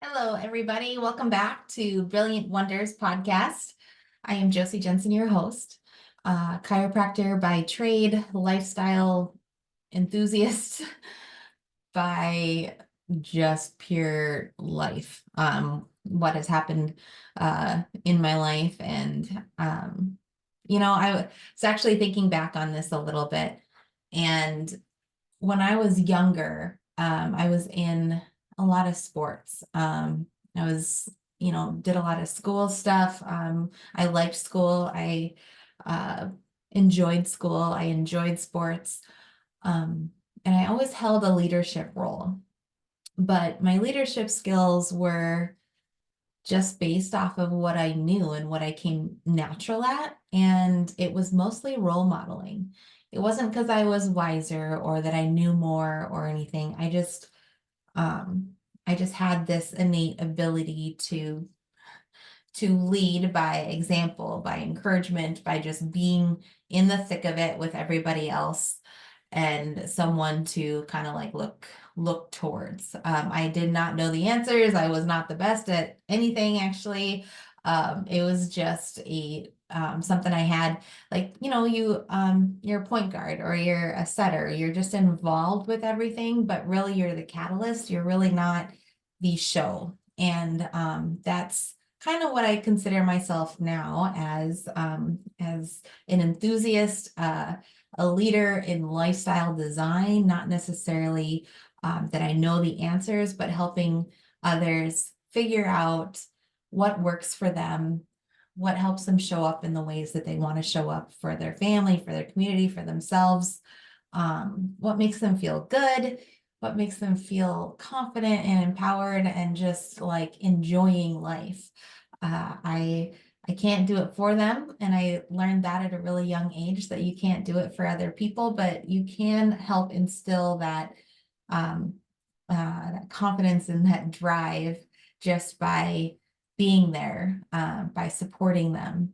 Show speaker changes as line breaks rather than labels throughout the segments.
Hello, everybody. Welcome back to Brilliant Wonders podcast. I am Josie Jensen, your host, chiropractor by trade, lifestyle enthusiast by just pure life. What has happened in my life. And, I was actually thinking back on this a little bit. And when I was younger, I was in a lot of sports. I was, did a lot of school stuff. I liked school. I uh, enjoyed school. I enjoyed sports. And I always held a leadership role. But my leadership skills were just based off of what I knew and what I came natural at. And it was mostly role modeling. It wasn't because I was wiser or that I knew more or anything. Um, I just had this innate ability to lead by example, by encouragement, by just being in the thick of it with everybody else and someone to kind of like look towards. I did not know the answers. I was not the best at anything actually. It was just a something I had, like, you're a point guard or you're a setter. You're just involved with everything, but really you're the catalyst. You're really not the show. And that's kind of what I consider myself now as an enthusiast, a leader in lifestyle design, not necessarily that I know the answers, but helping others figure out what works for them, what helps them show up in the ways that they want to show up for their family, for their community, for themselves, what makes them feel good, what makes them feel confident and empowered and just like enjoying life. I can't do it for them. And I learned that at a really young age that you can't do it for other people, but you can help instill um, that confidence and that drive just by being there, by supporting them.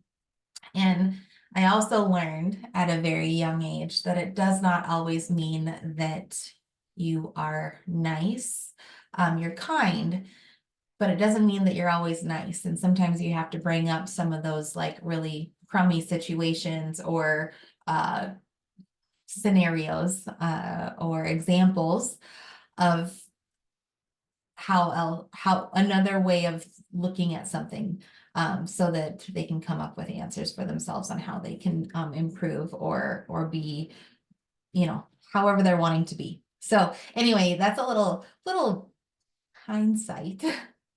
And I also learned at a very young age that it does not always mean that you are nice. You're kind, but it doesn't mean that you're always nice. And sometimes you have to bring up some of those like really crummy situations or uh, scenarios or examples of how another way of looking at something, so that they can come up with answers for themselves on how they can improve or be, however they're wanting to be. So anyway, that's a little hindsight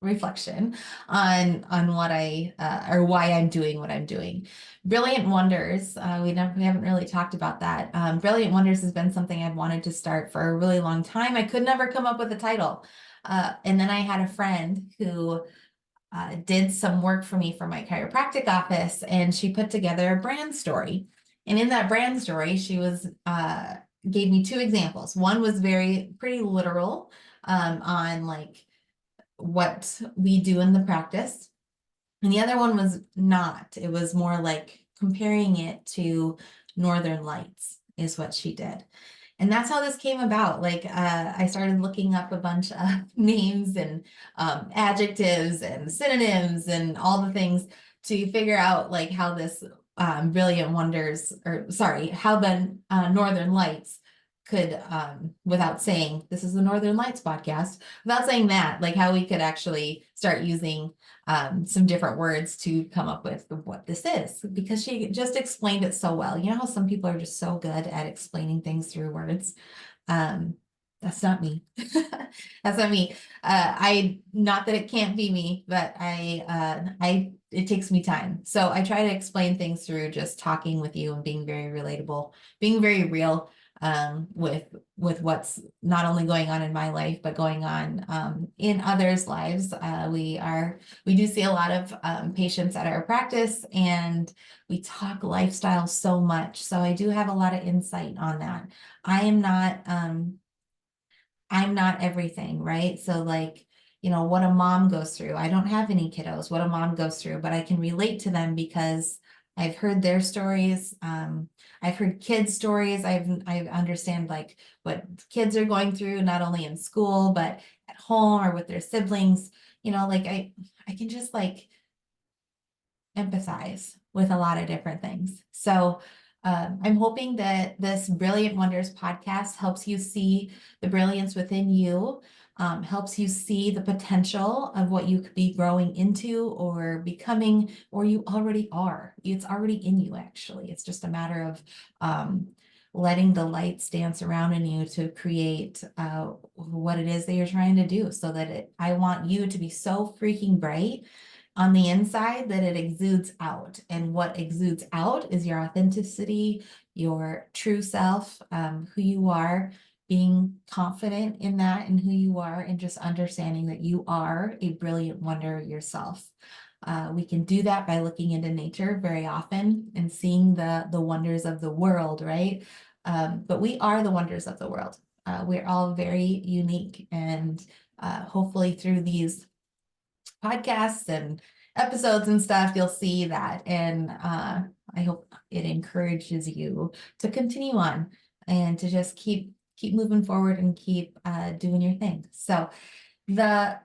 reflection on what I or why I'm doing what I'm doing. Brilliant Wonders, we haven't really talked about that. Brilliant Wonders has been something I've wanted to start for a really long time. I could never come up with a title. And then I had a friend who did some work for me for my chiropractic office, and she put together a brand story. And in that brand story, she was gave me two examples. One was pretty literal, on like what we do in the practice. And the other one was not. It was more like comparing it to Northern Lights, is what she did. And that's how this came about. Like, I started looking up a bunch of names and adjectives and synonyms and all the things to figure out like how this Brilliant Wonders, or sorry, how the Northern Lights could, without saying this is the Northern Lights podcast, without saying that, like how we could actually start using some different words to come up with what this is, because she just explained it so well. You know how some people are just so good at explaining things through words. Um, that's not me. That's not me. I not that it can't be me, but it takes me time. So I try to explain things through just talking with you and being very relatable, being very real, with what's not only going on in my life, but going on in others' lives. We do see a lot of patients at our practice, and we talk lifestyle so much. So I do have a lot of insight on that. I am not, I'm not everything, right? So like, what a mom goes through. I don't have any kiddos, what a mom goes through, but I can relate to them because I've heard their stories. I've heard kids' stories. I understand like what kids are going through, not only in school, but at home or with their siblings. like I can just like empathize with a lot of different things. So I'm hoping that this Brilliant Wonders podcast helps you see the brilliance within you, helps you see the potential of what you could be growing into or becoming, or you already are. It's already in you, actually. It's just a matter of letting the lights dance around in you to create what it is that you're trying to do, so that I want you to be so freaking bright on the inside that it exudes out. And what exudes out is your authenticity, your true self, who you are, being confident in that and who you are, and just understanding that you are a brilliant wonder yourself. We can do that by looking into nature very often and seeing the wonders of the world, right? But we are the wonders of the world. We're all very unique, and hopefully through these podcasts and episodes and stuff, you'll see that. And I hope it encourages you to continue on and to just keep moving forward and keep doing your thing. So the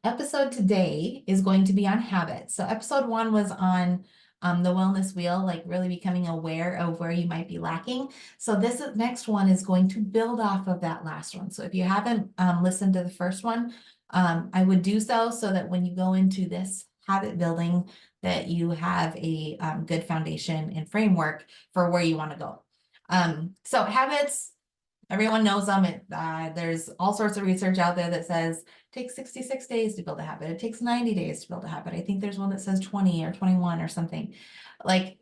episode today is going to be on habits. So episode 1 was on the wellness wheel, like really becoming aware of where you might be lacking. So this next one is going to build off of that last one. So if you haven't listened to the first one, I would do so that when you go into this habit building, that you have a good foundation and framework for where you want to go. So habits, everyone knows them. There's all sorts of research out there that says it takes 66 days to build a habit. It takes 90 days to build a habit. I think there's one that says 20 or 21 or something. Like,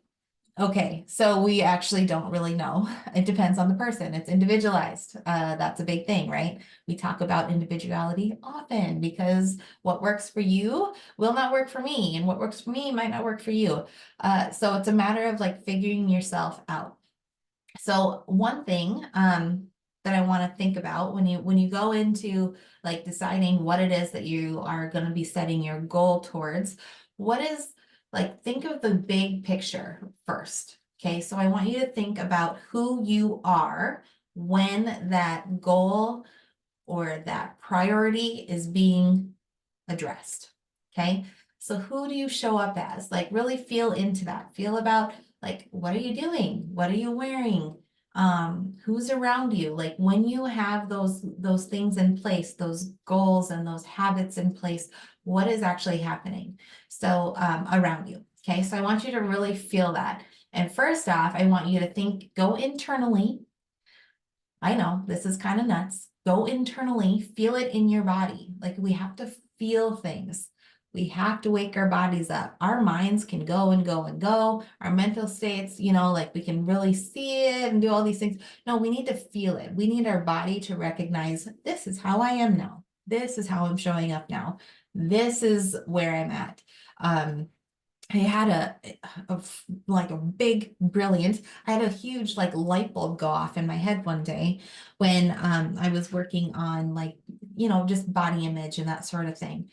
okay, so we actually don't really know. It depends on the person. It's individualized. That's a big thing, right? We talk about individuality often because what works for you will not work for me, and what works for me might not work for you. So it's a matter of like figuring yourself out. So one thing that I want to think about when you go into like deciding what it is that you are going to be setting your goal towards, what is like, think of the big picture first. Okay, so I want you to think about who you are when that goal or that priority is being addressed. Okay, so who do you show up as? Like really feel into that. Feel about like, what are you doing? What are you wearing? Who's around you? Like when you have those things in place, those goals and those habits in place, what is actually happening? So around you. Okay, so I want you to really feel that. And first off, I want you to go internally. I know this is kind of nuts. Go internally, feel it in your body. Like we have to feel things. We have to wake our bodies up. Our minds can go and go and go. Our mental states, like we can really see it and do all these things. No, we need to feel it. We need our body to recognize this is how I am now. This is how I'm showing up now. This is where I'm at. I had a big brilliant, I had a huge like light bulb go off in my head one day when I was working on like, just body image and that sort of thing.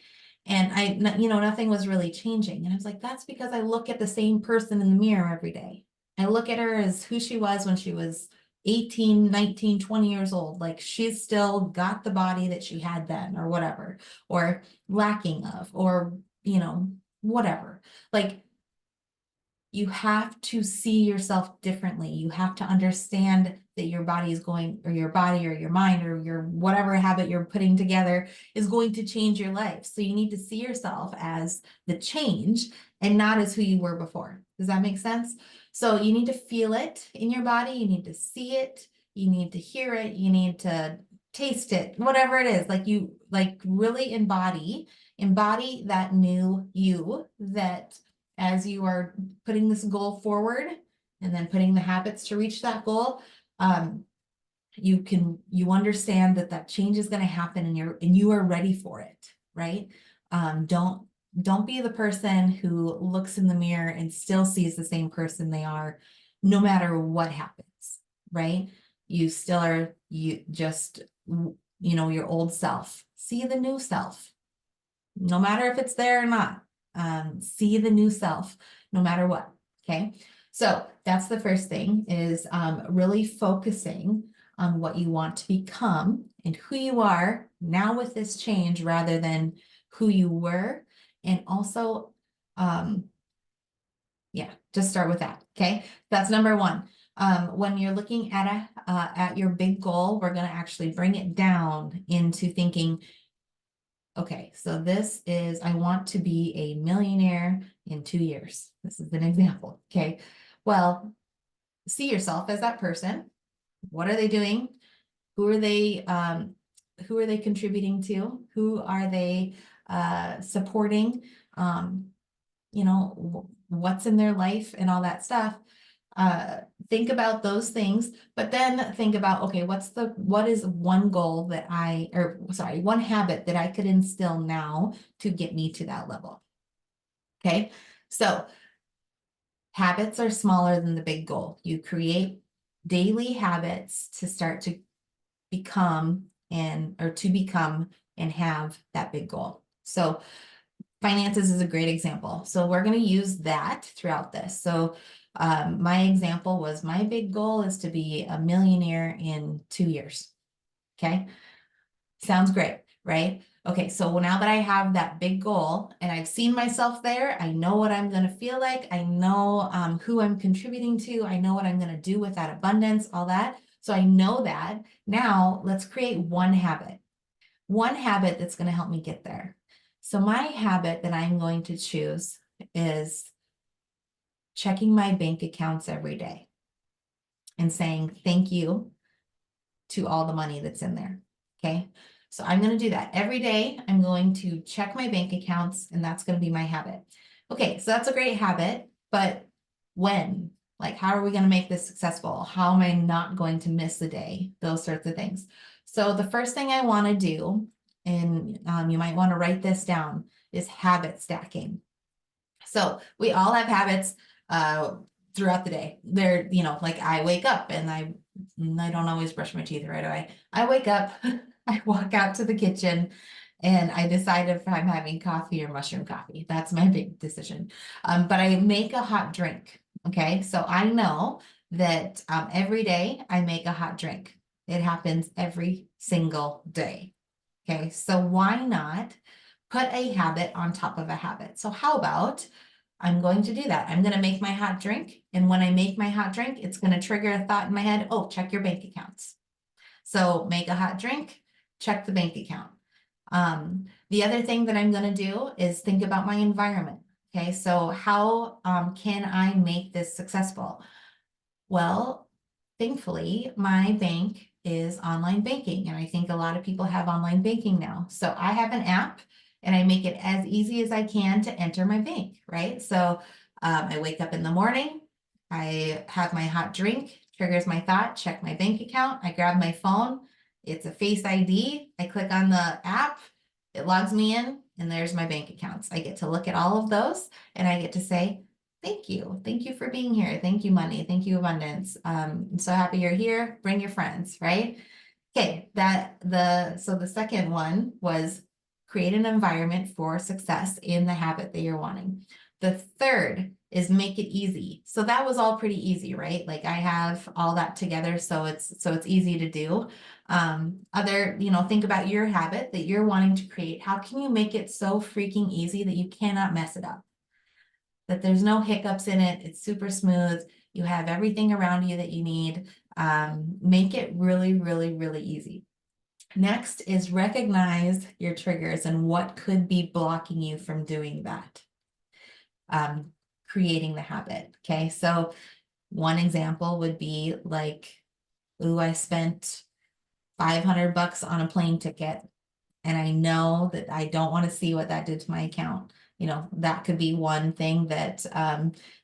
And nothing was really changing. And I was like, that's because I look at the same person in the mirror every day. I look at her as who she was when she was 18, 19, 20 years old. Like she's still got the body that she had then or whatever, or lacking of, or, whatever. Like you have to see yourself differently. You have to understand that your body is going, or your body or your mind or your whatever habit you're putting together is going to change your life. So you need to see yourself as the change and not as who you were before. Does that make sense? So you need to feel it in your body. You need to see it. You need to hear it. You need to taste it, whatever it is. Like really embody that new you, that as you are putting this goal forward and then putting the habits to reach that goal, you understand that change is going to happen and you are ready for it, right? Don't be the person who looks in the mirror and still sees the same person they are, no matter what happens, right? You still are your old self. See the new self, no matter if it's there or not. See the new self, no matter what. Okay. So that's the first thing, is really focusing on what you want to become and who you are now with this change, rather than who you were, and also, yeah, just start with that. Okay, that's number one. When you're looking at your big goal, we're going to actually bring it down into thinking, okay, so this is, I want to be a millionaire in 2 years. This is an example. Okay, well, see yourself as that person. What are they doing? Who are they contributing to? Who are they supporting? What's in their life and all that stuff. Think about those things, but then think about, okay, what is one goal that one habit that I could instill now to get me to that level? Okay, so habits are smaller than the big goal. You create daily habits to start to become and have that big goal. So finances is a great example. So we're going to use that throughout this. So my example was, my big goal is to be a millionaire in 2 years. Okay. Sounds great, right? Okay, so now that I have that big goal and I've seen myself there, I know what I'm going to feel like. I know who I'm contributing to. I know what I'm going to do with that abundance, all that. So I know that. Now let's create one habit that's going to help me get there. So my habit that I'm going to choose is checking my bank accounts every day and saying thank you to all the money that's in there. Okay. So I'm going to do that every day. I'm going to check my bank accounts, and that's going to be my habit. Okay. So that's a great habit, but when? Like, how are we going to make this successful? How am I not going to miss a day? Those sorts of things. So the first thing I want to do, and you might want to write this down, is habit stacking. So we all have habits throughout the day. They're, like I wake up and I don't always brush my teeth right away. I wake up, I walk out to the kitchen, and I decide if I'm having coffee or mushroom coffee. That's my big decision. But I make a hot drink. Okay, so I know that every day I make a hot drink. It happens every single day. Okay, so why not put a habit on top of a habit? So how about I'm going to do that. I'm going to make my hot drink. And when I make my hot drink, it's going to trigger a thought in my head. Oh, check your bank accounts. So make a hot drink, check the bank account. The other thing that I'm going to do is think about my environment. Okay, so how can I make this successful? Well, thankfully, my bank is online banking, and I think a lot of people have online banking now. So I have an app, and I make it as easy as I can to enter my bank, right? So I wake up in the morning, I have my hot drink, triggers my thought, check my bank account, I grab my phone, it's a Face ID, I click on the app, it logs me in, and there's my bank accounts. I get to look at all of those, and I get to say, thank you. Thank you for being here. Thank you, money. Thank you, abundance. I'm so happy you're here. Bring your friends, right? Okay, so the second one was create an environment for success in the habit that you're wanting. The third is make it easy. So that was all pretty easy, right? Like I have all that together, so it's easy to do. Think about your habit that you're wanting to create. How can you make it so freaking easy that you cannot mess it up? That there's no hiccups in it. It's super smooth. You have everything around you that you need. Make it really, really, really easy. Next is recognize your triggers and what could be blocking you from doing that. Creating the habit. Okay, so one example would be like, ooh, I spent $500 on a plane ticket, and I know that I don't want to see what that did to my account. That could be one thing that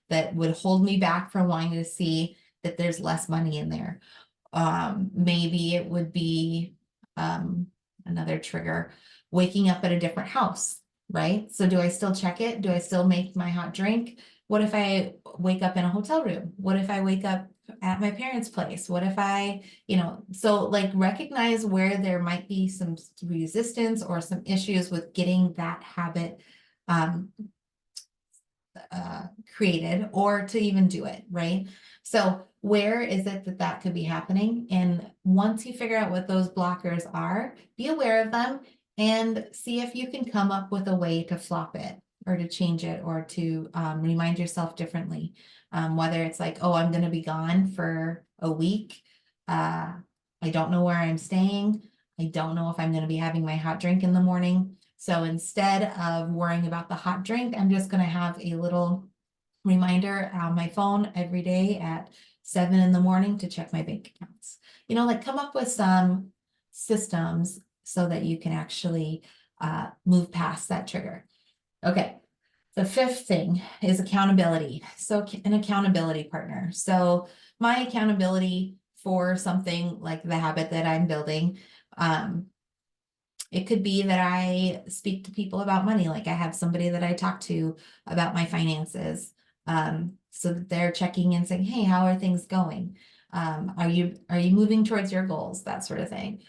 that would hold me back from wanting to see that there's less money in there. Maybe it would be another trigger, waking up at a different house, right? So do I still check it? Do I still make my hot drink? What if I wake up in a hotel room? What if I wake up at my parents' place? What if I, so like recognize where there might be some resistance or some issues with getting that habit created or to even do it, right? So where is it that could be happening? And once you figure out what those blockers are, be aware of them and see if you can come up with a way to flop it or to change it or to remind yourself differently. Whether it's like, oh, I'm going to be gone for a week. I don't know where I'm staying. I don't know if I'm going to be having my hot drink in the morning. So instead of worrying about the hot drink, I'm just going to have a little reminder on my phone every day at 7 in the morning to check my bank accounts. Like come up with some systems so that you can actually move past that trigger. Okay. The fifth thing is accountability. So an accountability partner. So my accountability for something like the habit that I'm building, it could be that I speak to people about money. Like I have somebody that I talk to about my finances. So that they're checking and saying, hey, how are things going? Are you moving towards your goals? That sort of thing.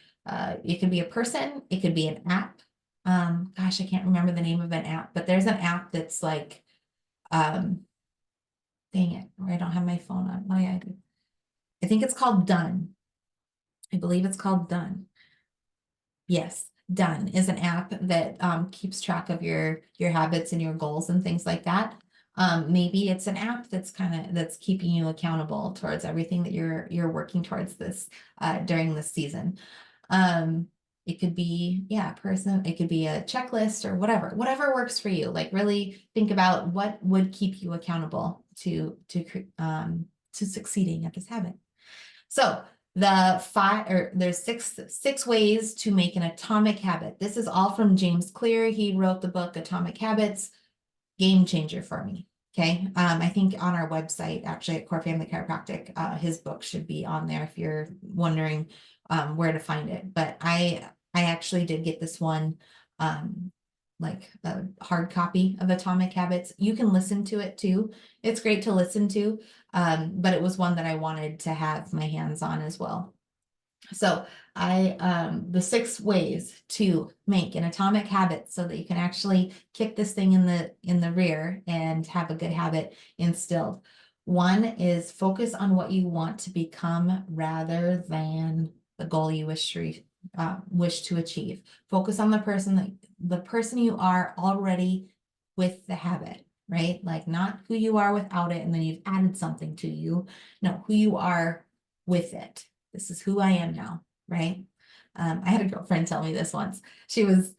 It could be a person, it could be an app. Gosh, I can't remember the name of an app, but there's an app that's like, dang it, I don't have my phone on. Oh yeah, I think it's called Done. I believe it's called Done. Yes, Done is an app that keeps track of your habits and your goals and things like that. Maybe it's an app that's keeping you accountable towards everything that you're working towards this during this season. It could be, yeah, a person, it could be a checklist or whatever works for you. Like really think about what would keep you accountable to succeeding at this habit. So there's six ways to make an atomic habit. This is all from James Clear. He wrote the book Atomic Habits, game changer for me. Okay. I think on our website, actually at Core Family Chiropractic, his book should be on there if you're wondering where to find it. But I actually did get this one, like a hard copy of Atomic Habits. You can listen to it too. It's great to listen to, but it was one that I wanted to have my hands on as well. So the 6 ways to make an atomic habit so that you can actually kick this thing in the rear and have a good habit instilled. 1 is focus on what you want to become rather than the goal you wish to achieve. Focus on the person you are already with the habit, right? Like not who you are without it and then you've added something to you. No, who you are with it. This is who I am now, right? I had a girlfriend tell me this once. She was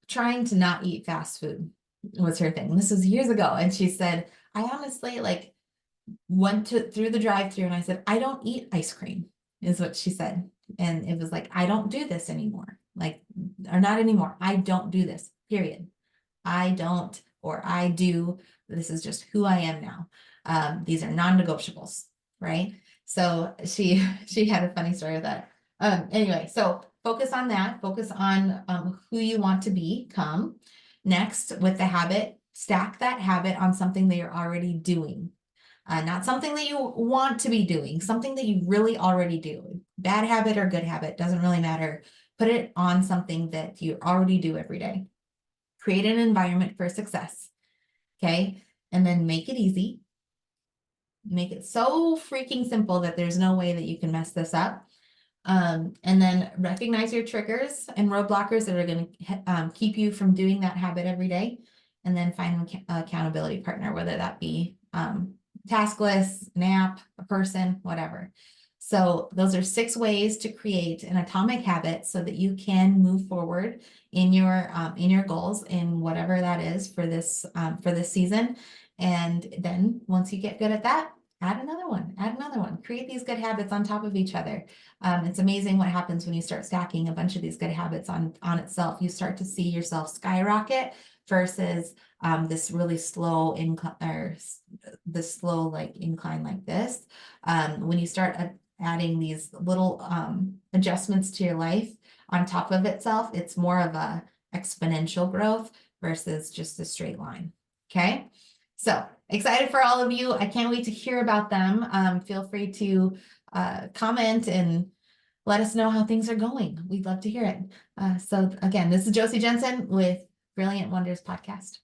trying to not eat fast food was her thing. This was years ago. And she said, I honestly went through the drive-through and I said, I don't eat ice cream, is what she said. And it was like, I don't do this anymore. Or not anymore. I don't do this, period. I don't, or I do. This is just who I am now. These are non-negotiables, right? So she had a funny story of that. Anyway, so focus on that. Focus on who you want to become. Next, with the habit, stack that habit on something that you're already doing. Not something that you want to be doing, something that you really already do. Bad habit or good habit, doesn't really matter. Put it on something that you already do every day. Create an environment for success. Okay. And then make it easy. Make it so freaking simple that there's no way that you can mess this up. And then recognize your triggers and roadblockers that are going to keep you from doing that habit every day. And then find an accountability partner, whether that be task list, an app, a person, whatever. So those are 6 ways to create an atomic habit so that you can move forward in your goals in whatever that is for this season. And then once you get good at that, add another one, create these good habits on top of each other. It's amazing what happens when you start stacking a bunch of these good habits on itself. You start to see yourself skyrocket versus this really slow incline or the slow incline like this. When you start adding these little adjustments to your life on top of itself, it's more of a exponential growth versus just a straight line. Okay. So excited for all of you. I can't wait to hear about them. Feel free to comment and let us know how things are going. We'd love to hear it. So again, this is Josie Jensen with Brilliant Wonders Podcast.